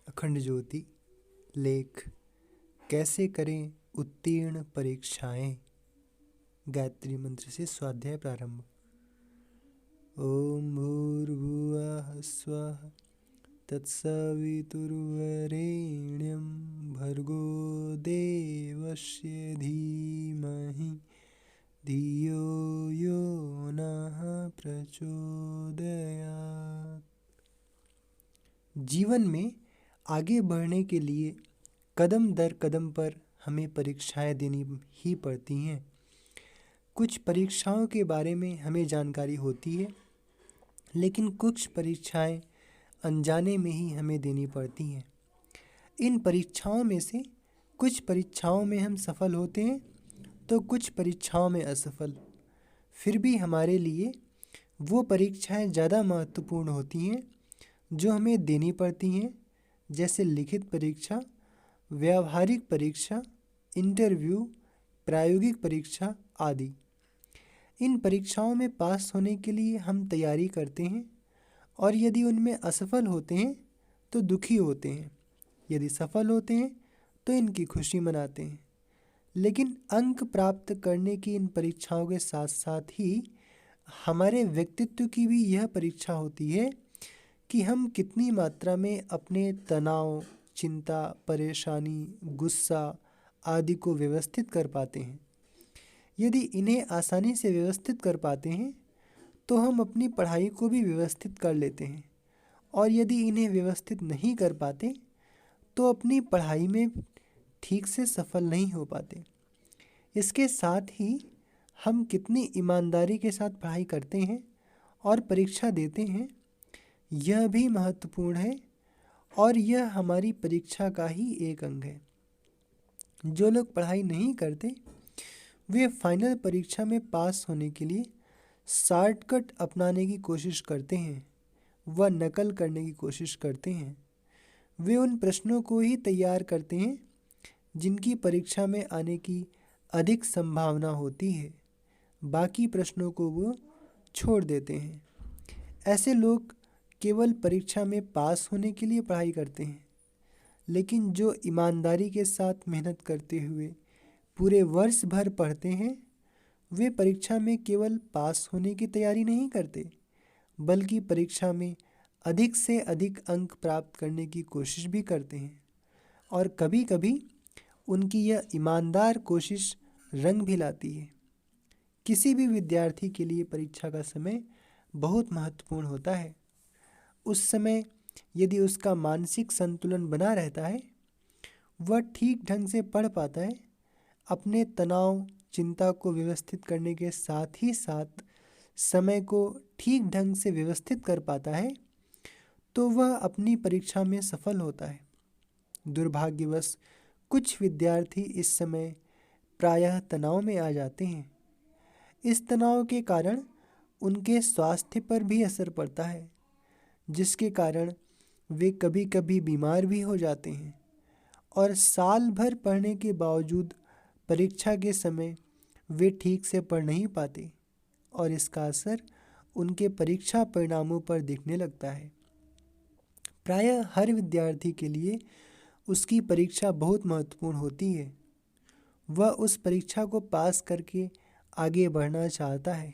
अखंड ज्योति। लेख कैसे करें उत्तीर्ण परीक्षाएं। गायत्री मंत्र से स्वाध्याय प्रारंभ। ओम भूर्भुवः स्वः तत्सवितुर्वरेण्यं भर्गो देवस्य धीमहि धियो यो नः प्रचोदयात्। जीवन में आगे बढ़ने के लिए कदम दर कदम पर हमें परीक्षाएं देनी ही पड़ती हैं। कुछ परीक्षाओं के बारे में हमें जानकारी होती है, लेकिन कुछ परीक्षाएं अनजाने में ही हमें देनी पड़ती हैं। इन परीक्षाओं में से कुछ परीक्षाओं में हम सफल होते हैं तो कुछ परीक्षाओं में असफल। फिर भी हमारे लिए वो परीक्षाएं ज़्यादा महत्वपूर्ण होती हैं जो हमें देनी पड़ती हैं, जैसे लिखित परीक्षा, व्यावहारिक परीक्षा, इंटरव्यू, प्रायोगिक परीक्षा आदि। इन परीक्षाओं में पास होने के लिए हम तैयारी करते हैं और यदि उनमें असफल होते हैं तो दुखी होते हैं। यदि सफल होते हैं तो इनकी खुशी मनाते हैं। लेकिन अंक प्राप्त करने की इन परीक्षाओं के साथ साथ ही हमारे व्यक्तित्व की भी यह परीक्षा होती है कि हम कितनी मात्रा में अपने तनाव, चिंता, परेशानी, गुस्सा आदि को व्यवस्थित कर पाते हैं। यदि इन्हें आसानी से व्यवस्थित कर पाते हैं तो हम अपनी पढ़ाई को भी व्यवस्थित कर लेते हैं, और यदि इन्हें व्यवस्थित नहीं कर पाते तो अपनी पढ़ाई में ठीक से सफल नहीं हो पाते। इसके साथ ही हम कितनी ईमानदारी के साथ पढ़ाई करते हैं और परीक्षा देते हैं, यह भी महत्वपूर्ण है, और यह हमारी परीक्षा का ही एक अंग है। जो लोग पढ़ाई नहीं करते वे फाइनल परीक्षा में पास होने के लिए शॉर्टकट अपनाने की कोशिश करते हैं, व नकल करने की कोशिश करते हैं। वे उन प्रश्नों को ही तैयार करते हैं जिनकी परीक्षा में आने की अधिक संभावना होती है। बाकी प्रश्नों को वो छोड़ देते हैं। ऐसे लोग केवल परीक्षा में पास होने के लिए पढ़ाई करते हैं, लेकिन जो ईमानदारी के साथ मेहनत करते हुए पूरे वर्ष भर पढ़ते हैं, वे परीक्षा में केवल पास होने की तैयारी नहीं करते, बल्कि परीक्षा में अधिक से अधिक अंक प्राप्त करने की कोशिश भी करते हैं। और कभी कभी उनकी यह ईमानदार कोशिश रंग भी लाती है। किसी भी विद्यार्थी के लिए परीक्षा का समय बहुत महत्वपूर्ण होता है। उस समय यदि उसका मानसिक संतुलन बना रहता है, वह ठीक ढंग से पढ़ पाता है, अपने तनाव, चिंता को व्यवस्थित करने के साथ ही साथ समय को ठीक ढंग से व्यवस्थित कर पाता है, तो वह अपनी परीक्षा में सफल होता है। दुर्भाग्यवश कुछ विद्यार्थी इस समय प्रायः तनाव में आ जाते हैं। इस तनाव के कारण उनके स्वास्थ्य पर भी असर पड़ता है, जिसके कारण वे कभी कभी बीमार भी हो जाते हैं, और साल भर पढ़ने के बावजूद परीक्षा के समय वे ठीक से पढ़ नहीं पाते, और इसका असर उनके परीक्षा परिणामों पर दिखने लगता है। प्रायः हर विद्यार्थी के लिए उसकी परीक्षा बहुत महत्वपूर्ण होती है। वह उस परीक्षा को पास करके आगे बढ़ना चाहता है,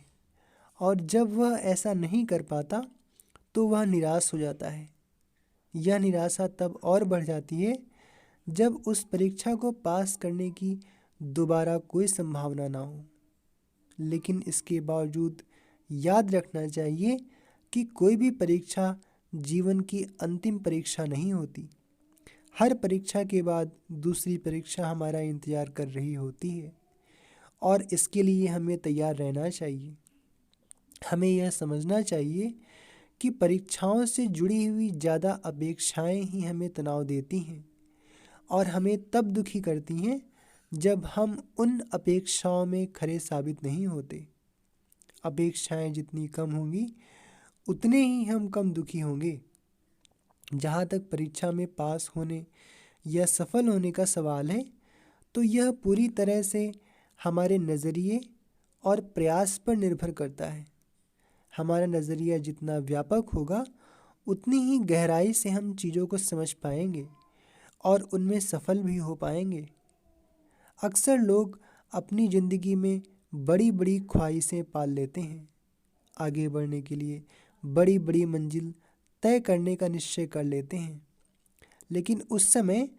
और जब वह ऐसा नहीं कर पाता तो वह निराश हो जाता है। यह निराशा तब और बढ़ जाती है जब उस परीक्षा को पास करने की दोबारा कोई संभावना ना हो। लेकिन इसके बावजूद याद रखना चाहिए कि कोई भी परीक्षा जीवन की अंतिम परीक्षा नहीं होती। हर परीक्षा के बाद दूसरी परीक्षा हमारा इंतज़ार कर रही होती है, और इसके लिए हमें तैयार रहना चाहिए। हमें यह समझना चाहिए कि परीक्षाओं से जुड़ी हुई ज़्यादा अपेक्षाएं ही हमें तनाव देती हैं, और हमें तब दुखी करती हैं जब हम उन अपेक्षाओं में खरे साबित नहीं होते। अपेक्षाएं जितनी कम होंगी उतने ही हम कम दुखी होंगे। जहाँ तक परीक्षा में पास होने या सफल होने का सवाल है, तो यह पूरी तरह से हमारे नज़रिए और प्रयास पर निर्भर करता है। हमारा नज़रिया जितना व्यापक होगा उतनी ही गहराई से हम चीज़ों को समझ पाएंगे और उनमें सफल भी हो पाएंगे। अक्सर लोग अपनी ज़िंदगी में बड़ी बड़ी ख्वाहिशें पाल लेते हैं, आगे बढ़ने के लिए बड़ी बड़ी मंजिल तय करने का निश्चय कर लेते हैं, लेकिन उस समय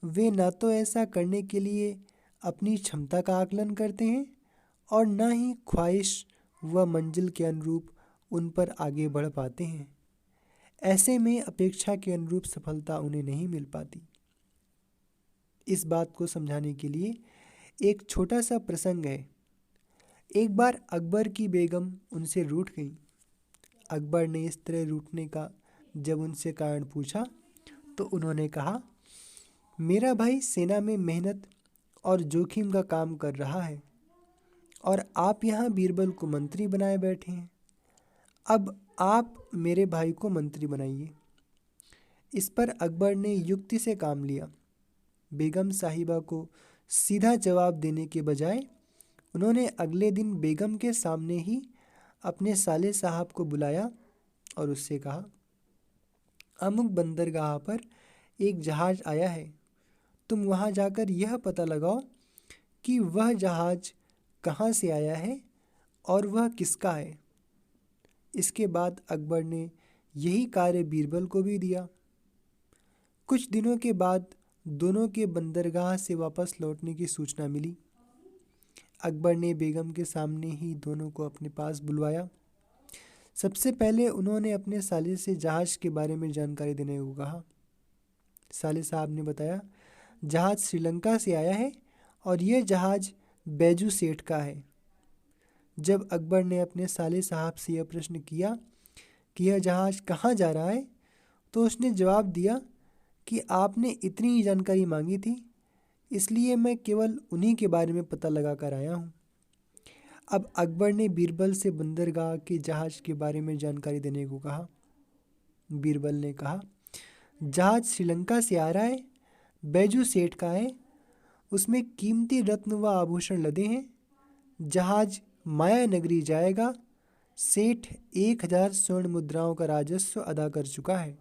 वे ना तो ऐसा करने के लिए अपनी क्षमता का आकलन करते हैं और न ही ख्वाहिश व मंजिल के अनुरूप उन पर आगे बढ़ पाते हैं। ऐसे में अपेक्षा के अनुरूप सफलता उन्हें नहीं मिल पाती। इस बात को समझाने के लिए एक छोटा सा प्रसंग है। एक बार अकबर की बेगम उनसे रूठ गई। अकबर ने इस तरह रूठने का जब उनसे कारण पूछा तो उन्होंने कहा, मेरा भाई सेना में मेहनत और जोखिम का काम कर रहा है और आप यहाँ बीरबल को मंत्री बनाए बैठे हैं। अब आप मेरे भाई को मंत्री बनाइए। इस पर अकबर ने युक्ति से काम लिया। बेगम साहिबा को सीधा जवाब देने के बजाय उन्होंने अगले दिन बेगम के सामने ही अपने साले साहब को बुलाया और उससे कहा, अमुक बंदरगाह पर एक जहाज आया है, तुम वहाँ जाकर यह पता लगाओ कि वह जहाज कहाँ से आया है और वह किसका है। इसके बाद अकबर ने यही कार्य बीरबल को भी दिया। कुछ दिनों के बाद दोनों के बंदरगाह से वापस लौटने की सूचना मिली। अकबर ने बेगम के सामने ही दोनों को अपने पास बुलवाया। सबसे पहले उन्होंने अपने साले से जहाज़ के बारे में जानकारी देने को कहा। साले साहब ने बताया, जहाज़ श्रीलंका से आया है और यह जहाज़ बैजू सेठ का है। जब अकबर ने अपने साले साहब से यह प्रश्न किया कि यह जहाज़ कहाँ जा रहा है, तो उसने जवाब दिया कि आपने इतनी ही जानकारी मांगी थी, इसलिए मैं केवल उन्हीं के बारे में पता लगा कर आया हूँ। अब अकबर ने बीरबल से बंदरगाह के जहाज़ के बारे में जानकारी देने को कहा। बीरबल ने कहा, जहाज़ श्रीलंका से आ रहा है, बैजू सेठ का है, उसमें कीमती रत्न व आभूषण लदे हैं। जहाज़ माया नगरी जाएगा। सेठ 1000 स्वर्ण मुद्राओं का राजस्व अदा कर चुका है।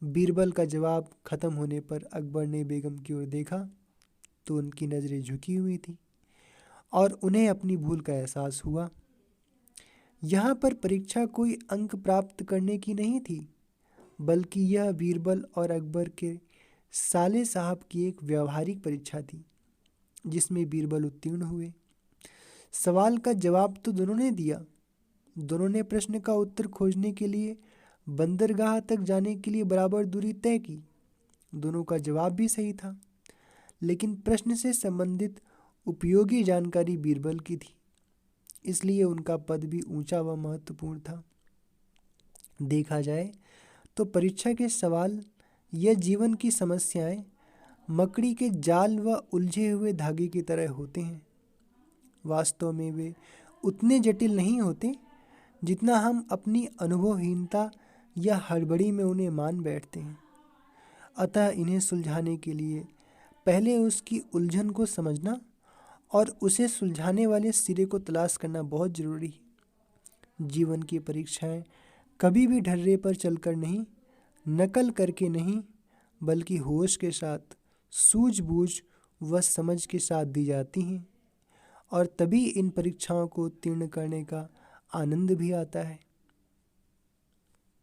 बीरबल का जवाब खत्म होने पर अकबर ने बेगम की ओर देखा तो उनकी नज़रें झुकी हुई थी और उन्हें अपनी भूल का एहसास हुआ। यहाँ पर परीक्षा कोई अंक प्राप्त करने की नहीं थी, बल्कि यह बीरबल और अकबर के साले साहब की एक व्यावहारिक परीक्षा थी, जिसमें बीरबल उत्तीर्ण हुए। सवाल का जवाब तो दोनों ने दिया। दोनों ने प्रश्न का उत्तर खोजने के लिए बंदरगाह तक जाने के लिए बराबर दूरी तय की। दोनों का जवाब भी सही था, लेकिन प्रश्न से संबंधित उपयोगी जानकारी बीरबल की थी, इसलिए उनका पद भी ऊंचा व महत्वपूर्ण था। देखा जाए तो परीक्षा के सवाल या जीवन की समस्याएं मकड़ी के जाल व उलझे हुए धागे की तरह होते हैं। वास्तव में वे उतने जटिल नहीं होते जितना हम अपनी अनुभवहीनता या हड़बड़ी में उन्हें मान बैठते हैं। अतः इन्हें सुलझाने के लिए पहले उसकी उलझन को समझना और उसे सुलझाने वाले सिरे को तलाश करना बहुत ज़रूरी है। जीवन की परीक्षाएं कभी भी ढर्रे पर चलकर नहीं, नकल करके नहीं, बल्कि होश के साथ, सूझबूझ व समझ के साथ दी जाती हैं और तभी इन परीक्षाओं को उत्तीर्ण करने का आनंद भी आता है।